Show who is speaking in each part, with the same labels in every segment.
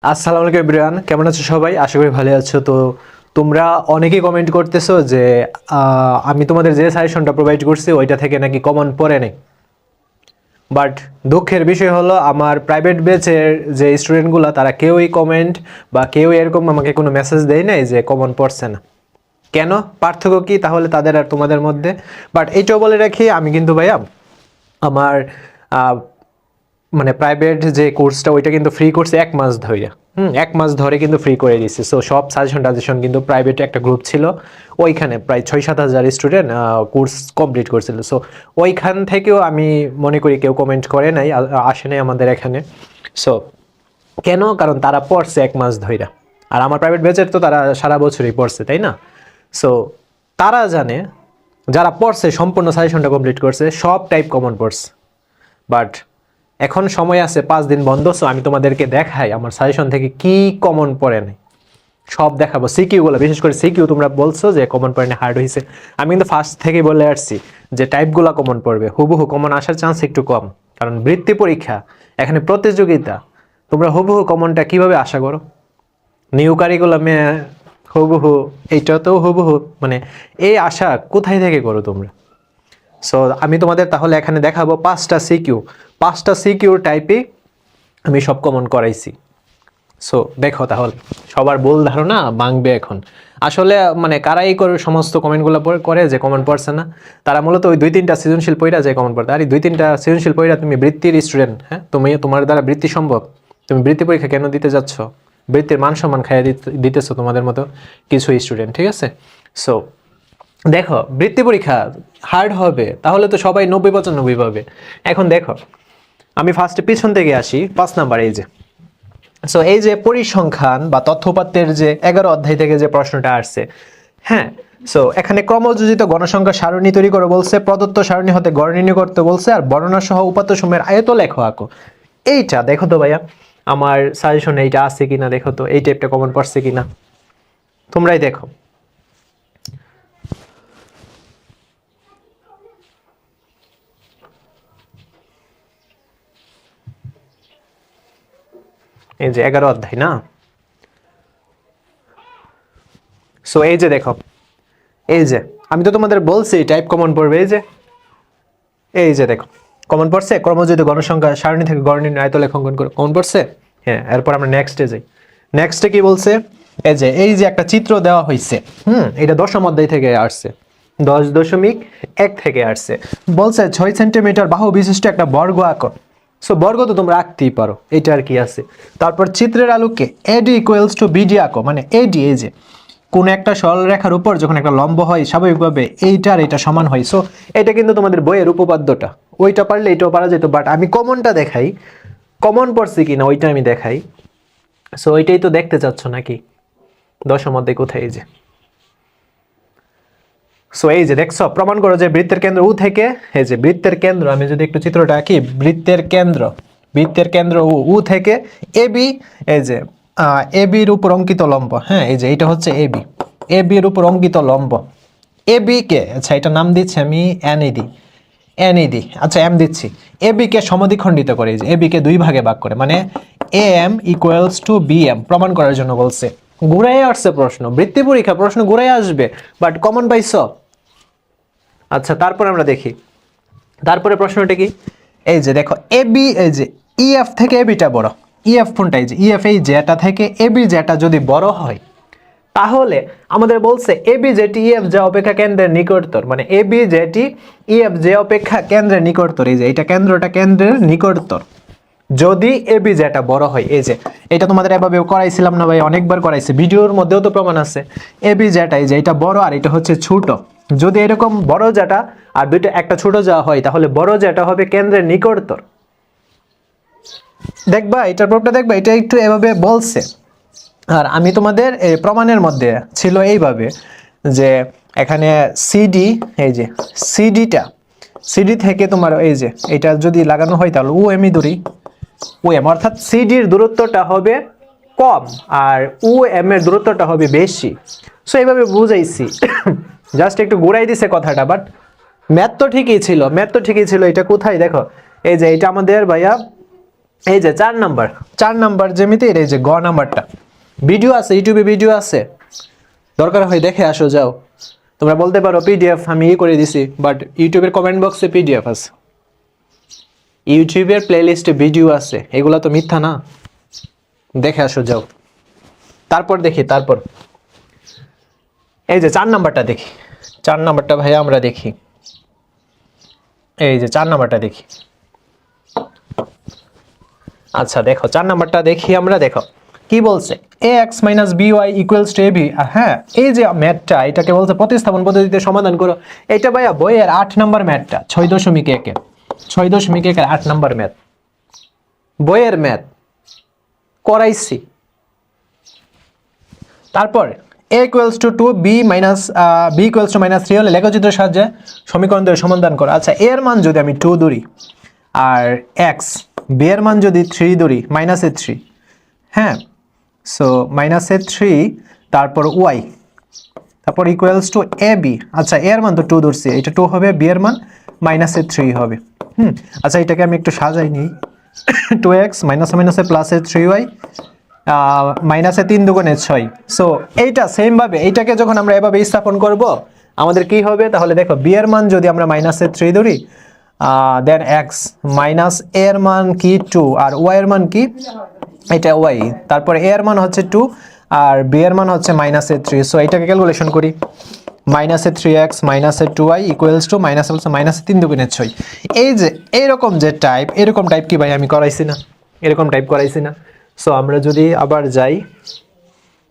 Speaker 1: আসসালামু আলাইকুম এভরিওয়ান, কেমন আছো সবাই? আশা করি ভালো আছো। তো তোমরা অনেকেই কমেন্ট করতেছো যে আমি তোমাদের যে সাজেশনটা প্রোভাইড করছি ওইটা থেকে নাকি কমন পড়ে নাই। বাট দুঃখের বিষয় হলো আমার প্রাইভেট ব্যাচের যে স্টুডেন্টগুলো তারা কেউই কমেন্ট বা কেউ এরকম আমাকে কোনো মেসেজ দেয় নাই যে কমন পড়ছে না। কেন? পার্থক্য কি তাহলে তাদের আর তোমাদের মধ্যে? বাট এইটাও বলে রাখি, আমি কিন্তু ভাইয়া আমার আহ, মানে প্রাইভেট যে কোর্সটা ওইটা কিন্তু ফ্রি করছে 1 মাস ধরে। 1 মাস ধরে কিন্তু ফ্রি করে দিচ্ছে। সো সব সাজেশন টাজেশন কিন্তু প্রাইভেটে একটা গ্রুপ ছিল, ওইখানে প্রায় 6-7 হাজার স্টুডেন্ট কোর্স কমপ্লিট করছিল। সো ওইখান থেকেও আমি মনে করি কেউ কমেন্ট করে নাই, আসে নাই আমাদের এখানে। সো কেন? কারণ তারা পড়ছে 1 মাস ধরে, আর আমার প্রাইভেট ব্যাচের তো তারা সারা বছরই পড়ছে, তাই না? সো তারা জানে, যারা পড়ছে সম্পূর্ণ সাজেশনটা কমপ্লিট করছে, সব টাইপ কমন পড়ছে। বাট এখন সময় আছে, 5 দিন বন্ধ। সো আমি তোমাদেরকে দেখাই আমার সাজেশন থেকে কি কমন পড়ে নাই, সব দেখাবো। সিকিউগুলো, বিশেষ করে সিকিউ তোমরা বলছো যে কমন পড়ে হার্ড হয়েছে, আমি কিন্তু ফার্স্ট থেকেই বলে আসছি যে টাইপগুলো কমন পড়বে, হুবহু কমন আসার চান্স একটু কম, কারণ বৃত্তি পরীক্ষা, এখানে প্রতিযোগিতা। তোমরা হুবহু কমনটা কিভাবে আশা করো? নিউ কারিকুলামে হুবহু, এইটাতেও হুবহু, মানে এই আশা কোথায় থেকে করো তোমরা? সো আমি তোমাদের তাহলে এখানে দেখাবো 5টা সিকিউর টাইপে আমি সব কমন করাইছি। সো দেখো তাহলে, সবার ভুল ধারণা ভাঙবে এখন। আসলে মানে কারাই করে সমস্ত কমেন্টগুলো করে যে কমন পড়ছে না, তারা মূলত ওই 2-3টা সৃজনশীল পড়া যায় কমন পড়তে। আর এই 2-3টা সৃজনশীল পড়া তুমি বৃত্তির স্টুডেন্ট, হ্যাঁ, তোমার দ্বারা বৃত্তি সম্ভব, তুমি বৃত্তি পরীক্ষা কেন দিতে যাচ্ছ? বৃত্তির মান সম্মান খাইয়ে দিতেছো তোমাদের মতো কিছু স্টুডেন্ট, ঠিক আছে? সো দেখো, বৃত্তি পরীক্ষা হার্ড হবে তাহলে তো সবাই 90-95 পাবে। এখন দেখো, আমি ফার্স্টে পিছন থেকে আসি, 5 নাম্বার, এই যে। সো এই যে পরিসংখ্যান বা তথ্যপাত্রের যে 11 অধ্যায় থেকে যে প্রশ্নটা আসছে, হ্যাঁ। সো এখানে ক্রমযোজিত গণসংখ্যা সারণী তৈরি করে বলছে, প্রদত্ত সারণী হতে গড় নির্ণয় করতে বলছে, আর বর্ণনা সহ উপাত্ত সমূহের আয়ত লেখো আঁকো। এইটা দেখো তো ভাইয়া, আমার সাজেশনে এইটা আছে কিনা দেখো তো, এই টাইপটা কমন পড়ছে কিনা, তোমরাই দেখো। এই যে 11 অধ্যায় না। সো এই যে দেখো, এই যে আমি তো তোমাদের বলছি টাইপ কমন পড়বে। এই যে দেখো, কমন পড়ছে ক্রমযোজিত গণসংখ্যা সারণী থেকে গড় নির্ণয় আয়ত লেখ অঙ্কন করো, কমন পড়ছে। হ্যাঁ, এরপর আমরা নেক্সটে যাই। নেক্সটে কি বলছে? এই যে একটা চিত্র দেওয়া হয়েছে, এটা 10ম অধ্যায় থেকে আসছে, 10.1 থেকে আসছে। বলছে 6 সেন্টিমিটার বাহু বিশিষ্ট একটা বর্গ আঁকো। সো বর্গ তো তোমরা আঁকতেই পারো, এটা আর কি আছে। তারপর চিত্রের আলোকে এডি ইকুয়ালস টু বিডি আঁকো, মানে এডি, এই যে কোন একটা সরলরেখার উপর যখন একটা লম্ব হয় স্বাভাবিকভাবে এইটার এটা সমান হয়। সো এটা কিন্তু তোমাদের বইয়ের উপপাদ্যটা, ওইটা পারলে এটাও পারা যেত। বাট আমি কমনটা দেখাই, কমন পড়ছি কিনা ওইটা আমি দেখাই। সো ওইটাই তো দেখতে চাচ্ছ নাকি? 10ম অধ্যায় কোথায়? এই যে। সো এই যে দেখছো, প্রমাণ করো যে বৃত্তের কেন্দ্র উ থেকে, এই যে বৃত্তের কেন্দ্র, আমি যদি একটু চিত্রটা আঁকি, বৃত্তের কেন্দ্র উ থেকে এবি, এই যে এবির উপর অঙ্কিত লম্ব, হ্যাঁ, এই যে এটা হচ্ছে এবির উপর অঙ্কিত লম্ব, এবি কে, আচ্ছা এটা নাম দিচ্ছি আমি এনইডি, আচ্ছা এম দিচ্ছি। এবি কে সমদ্বিখণ্ডিত করে, এই যে এবি কে 2 ভাগে ভাগ করে, মানে A M equals to B M প্রমাণ করার জন্য বলছে। ঘুরাই আসছে প্রশ্ন, বৃত্তি পরীক্ষা প্রশ্ন ঘুরাই আসবে, বাট কমন পাইছ। আচ্ছা তারপর আমরা দেখি, তারপরে প্রশ্নটা কি? এই যে দেখো, এবি, এই যে ইএফ থেকে এবিটা বড়, ইএফ কোনটা? এই যে ইএফ, এই যেটা থেকে এবি যেটা যদি বড় হয়, তাহলে আমাদের বলছে এবি যেটি ইএফ যে অপেক্ষা কেন্দ্রের নিকটতর, মানে এবি যেটি ইএফ যে অপেক্ষা কেন্দ্রের নিকটতর, এই যে এটা কেন্দ্রটা কেন্দ্রের নিকটতর, যদি এবি যেটা বড় হয়। এই যে এটা তোমাদের এভাবে করাইছিলাম না ভাই? অনেকবার করাইছে, ভিডিওর মধ্যেও তো প্রমাণ আছে। এবি যেটা, এই যে এটা বড় আর এটা হচ্ছে ছোট, যদি এরকম বড় যেটা আর দুইটা একটা ছোট যা হয়, তাহলে বড় যেটা হবে কেন্দ্রের নিকটতর। দেখবা এটার প্রবটা, দেখবা এটা একটু এভাবে বলছে। আর আমি তোমাদের প্রমাণের মধ্যে ছিল এইভাবে যে এখানে সিডি, এই যে সিডি থেকে তোমার এই যে এটা যদি লাগানো হয় তাহলে ও এমই ধরি, ও এম, অর্থাৎ সিডির দূরত্বটা হবে কম আর ও এম এর দূরত্বটা হবে বেশি। সো এইভাবে বুঝাইছি, জাস্ট একটু ঘুরাই দিছে কথাটা, বাট ম্যাথ তো ঠিকই ছিল, এটা কোথায় দেখো, এই যে এটা আমাদের ভাইয়া এই যে 4 নাম্বার জ্যামিতির এই যে গ নাম্বারটা ভিডিও আছে, ইউটিউবে ভিডিও আছে, দরকার হয় দেখে আসো যাও। তোমরা বলতে পারো পিডিএফ আমি করে দিছি, বাট ইউটিউবের কমেন্ট বক্সে পিডিএফ আছে, ইউটিউবের প্লেলিস্টে ভিডিও আছে, এগুলা তো মিথ্যা না, দেখে আসো যাও। তারপর এই যে 4 নাম্বারটা দেখি, 4 নাম্বারটা ভাইয়া আমরা দেখি, এই যে 4 নাম্বারটা দেখি। আচ্ছা দেখো 4 নাম্বারটা দেখি আমরা, দেখো কি বলছে, ax minus by equals to ab। হ্যাঁ, এই যে ম্যাথটা এটাকে বলছে প্রতিস্থাপন পদ্ধতিতে সমাধান করো। এটা ভাইয়া বইয়ের 8 নাম্বার ম্যাথটা 6.1 6.1 8 নাম্বার ম্যাথ, বইয়ের ম্যাথ করাইছি। তারপর a equals to 2 b minus b equals to -3 হলে লেখচিত্রের সাহায্যে সমীকরণ দিয়ে সমাধান করো। আচ্ছা এর মান যদি আমি 2 ধরি আর x, b এর মান যদি 3 ধরি -3, হ্যাঁ, সো -3 তারপর y, তারপর ইকুয়ালস টু ab। আচ্ছা এর মান তো 2 ধরছি, এটা 2 হবে, b এর মান -3 হবে। আচ্ছা এটাকে আমি একটু সাজাই নিই, 2x মাইনাসে প্লাসে 3y মাইনাসে 3 দুগুণে 6। সো এইটা সেম ভাবে এইটাকে যখন আমরা এভাবে স্থাপন করব আমাদের কি হবে, তাহলে দেখো b এর মান যদি আমরা -3 ধরি, দেন x মাইনাস a এর মান কি 2 আর y এর মান কি, এটা y, তারপর a এর মান হচ্ছে 2 আর b এর মান হচ্ছে -3। সো এটাকে ক্যালকুলেশন করি, -3x -2y ইকুয়ালস টু -3 দুগুণে 6। এই যে এরকম যে টাইপ, এরকম টাইপ কি ভাই আমি করাইছি না, এরকম টাইপ করাইছি না। সো আমরা যদি আবার যাই,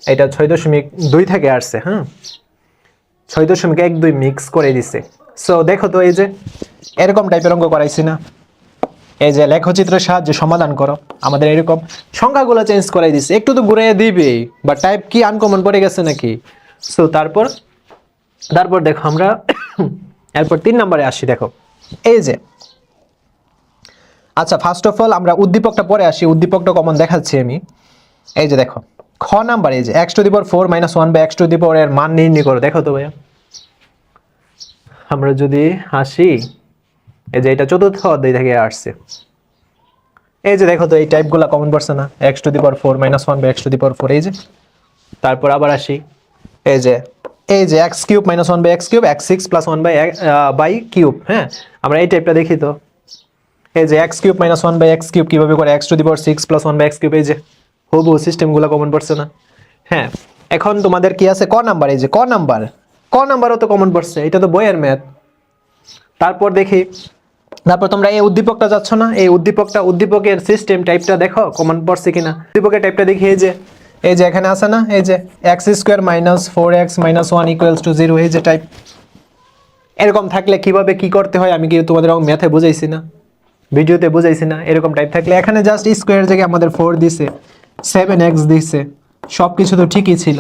Speaker 1: এটা 6.2 থেকে আসছে, হ্যাঁ 6.12 মিক্স করে দিছে। সো দেখো তো এই যে এরকম টাইপের অঙ্ক করাইছি না, এই যে লেখচিত্রের সাহায্যে সমাধান করো, আমাদের এরকম সংখ্যাগুলো চেঞ্জ করাই দিছে, একটু তো ঘুরিয়ে দিবে, বা টাইপ কি আনকমন পড়ে গেছে নাকি। সো তারপর দেখো আমরা এরপর 3 নম্বরে আসি, দেখো এই যে, আচ্ছা ফার্স্ট অফ অল আমরা উদ্দীপকটা পরে আসি, উদ্দীপকটা কমন দেখাচ্ছি আমি। এই যে দেখো খ নাম্বার, এই যে x⁴ - 1/x⁴ এর মান নির্ণয় করো। দেখো তো ভাইয়া আমরা যদি আসি, এই যে এটা চতুর্থ অধ্যায় থেকে আসছে, এই যে দেখো তো এই টাইপগুলো কমন পড়ছে না, x⁴ - 1/x⁴, এই যে। তারপর আবার আসি, এই যে x³ - 1/x³ x6 + 1/3, হ্যাঁ আমরা এই টাইপটা দেখি তো, এই যে x³ - 1/x³ কিভাবে করে x⁴ + 6 + 1/x³, এই যে হুবহু সিস্টেমগুলো কমন পড়ছে না। হ্যাঁ এখন তোমাদের কি আছে ক নাম্বার, এই যে ক নাম্বারও তো কমন পড়ছে, এটা তো বইয়ের ম্যাথ। তারপর দেখি, তারপর তোমরা এই উদ্দীপকটা যাচ্ছ না, এই উদ্দীপকের সিস্টেম টাইপটা দেখো কমন পড়ছে কিনা। উদ্দীপকের টাইপটা দেখি, এই যে এখানে আছে না, এই যে x² - 4x - 1 = 0, এই যে টাইপ। এরকম থাকলে কিভাবে কি করতে হয় আমি কি তোমাদের ম্যাথে বুঝাইছি না, ভিডিওতে বুঝাইছি না। এরকম টাইপ থাকলে এখানে জাস্ট স্কোয়ার জায়গায় আমাদের 4 দিছে, 7x দিছে, সব কিছু তো ঠিকই ছিল।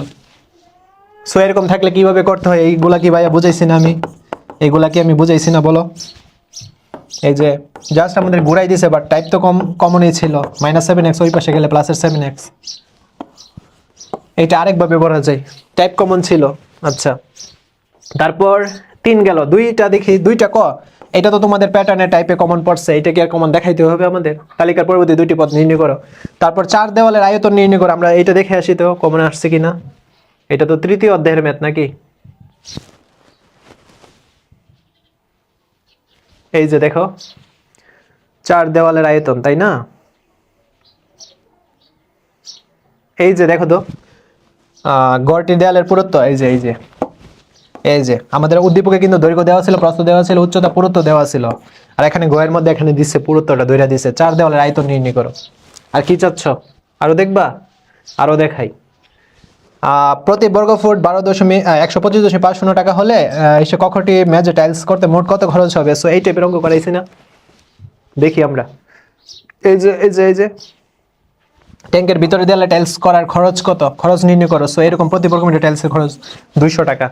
Speaker 1: সো এরকম থাকলে কিভাবে করতে হয় এইগুলা কি ভাইয়া বুঝাইছি না আমি, এইগুলা কি আমি বুঝাইছি না বলো। এই যে জাস্ট আমাদের ঘুরাই দিছে, বাট টাইপ তো কমনই ছিল, -7x ওই পাশে গেলে +7x, এটা আরেকভাবে করা যায়, টাইপ কমন ছিল। আচ্ছা তারপর 3 গেল, 2টা দেখি, 2টা ক, এটা তো তোমাদের প্যাটার্নের টাইপে কমন পড়ছে, এটা কি আর কমন দেখাইতে হবে আমাদের, তালিকার পরবর্তী 2টি পদ নির্ণয় করো। তারপর 4 দেওয়ালের আয়তন নির্ণয় করো, আমরা এটা দেখে আসি তো কমন আসছে কিনা। এটা তো তৃতীয় অধ্যায়ের ম্যাথ নাকি, এই যে দেখো 4 দেওয়ালের আয়তন, তাই না, এই যে দেখো তো গড়টি দেওয়ালের পুরুত্ব, এই যে আমাদের উদ্দীপকে কিন্তু দৈর্ঘ্য দেওয়া ছিল, প্রস্থ দেওয়া ছিল, উচ্চতা পুরুত্ব দেওয়া ছিল, আর এখানে গয়ের মধ্যে এখানে দিচ্ছে পুরুত্বটা ধরে দিচ্ছে। 4 দেওয়ালের আয়তন নির্ণয় করো। আর কি চাচ্ছ আরো দেখবা, আরো দেখাই। প্রতি বর্গফুট 125.50 টাকা হলে এসে কক্ষটি মেঝে টাইলস করতে মোট কত খরচ হবে। সো এই টাইপের অঙ্ক করাইছি না, দেখি আমরা। এই যে ট্যাঙ্কের ভিতরে দেওয়ালে টাইলস করার খরচ কত, খরচ নির্ণয় করো। সো এরকম প্রতি বর্গমিটার টাইলসের খরচ 200 টাকা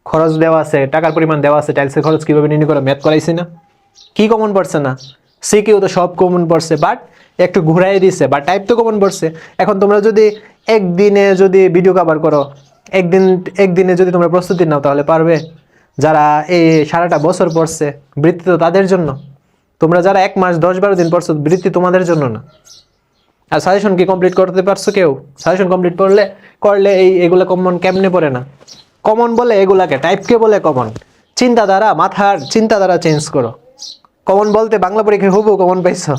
Speaker 1: খরচ দেওয়া আছে, টাকার পরিমাণ দেওয়া আছে, টাইলসের খরচ কিভাবে নির্ণয় করো ম্যাথ করাইছি না। কি কমন পড়ছে না, সিকিউ তো সব কমন পড়ছে, বাট একটু ঘুরাই দিছে, বা টাইপ তো কমন পড়ছে। এখন তোমরা যদি একদিনে যদি ভিডিও কভার করো, একদিনে যদি তোমরা প্রস্তুতি নাও তাহলে পারবে। যারা এই সারাটা বছর পড়ছে বৃত্তি তো তাদের জন্য, তোমরা যারা 1 মাস 10-12 দিন পড়ছো বৃত্তি তোমাদের জন্য না। আর সাজেশন কি কমপ্লিট করতে পারছো কেউ? সাজেশন কমপ্লিট করলে এগুলা কমন কেমনে পড়ে না? কমন বলে এগুলাকে, টাইপকে বলে কমন। মাথার চিন্তাধারা চেঞ্জ করো। কমন বলতে বাংলা পরীক্ষায় হুবহু কমন পাইছো,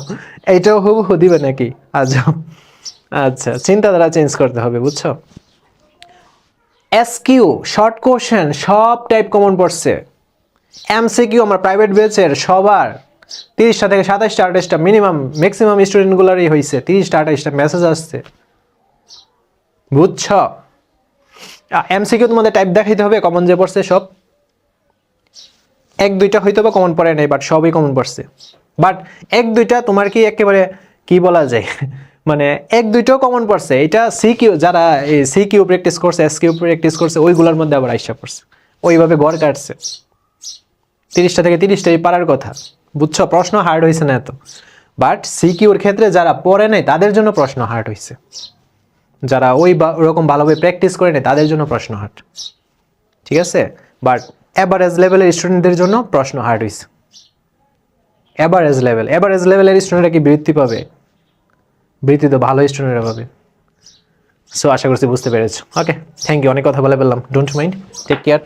Speaker 1: এইটাও হুবহু দিবে নাকি? আচ্ছা, চিন্তাধারা চেঞ্জ করতে হবে, বুঝছো? এসকিউ, শর্ট কোশ্চেন সব টাইপ কমন পড়ছে। এমসিকিউ আমার প্রাইভেট ব্যাচের সবার 30টা থেকে 27টা 28টা ম্যাক্সিমাম স্টুডেন্টগুলোরই হয়েছে। 30টা 28টা মেসেজ আসছে, বুঝছ? এমসিকিউ তোমাদের টাইপ দেখাইতে হবে কমন যে পড়ছে সব। 1-2টা হয়তো বা কমন পড়ে নাই, বাট সবই কমন পড়ছে। বাট 1-2টা তোমার কি একেবারে কি বলা যায়, মানে 1-2টাও কমন পড়ছে। এটা সিকিউ, যারা সিকিউ প্র্যাকটিস করছে, এসকিউ প্র্যাকটিস করছে, ওইগুলোর মধ্যে আবার আইসা পড়ছে, ওইভাবে গড় কাটছে। 30টা থেকে 30টাই পারার কথা, বুঝছো? প্রশ্ন হার্ড হয়েছে না এত, বাট সিকিউর ক্ষেত্রে যারা পড়ে নাই তাদের জন্য প্রশ্ন হার্ড হয়েছে। যারা ওরকম ভালোভাবে প্র্যাকটিস করে নেয় তাদের জন্য প্রশ্ন হার্ড, ঠিক আছে? বাট এভারেজ লেভেলের স্টুডেন্টদের জন্য প্রশ্ন হার্ড হয়েছে। এভারেজ লেভেলের স্টুডেন্টরা কি বৃত্তি পাবে? বৃত্তি তো ভালো স্টুডেন্টরা পাবে। সো আশা করছি বুঝতে পেরেছো। ওকে, থ্যাংক ইউ, অনেক কথা বলে ফেললাম, ডোন্ট মাইন্ড, টেক কেয়ার।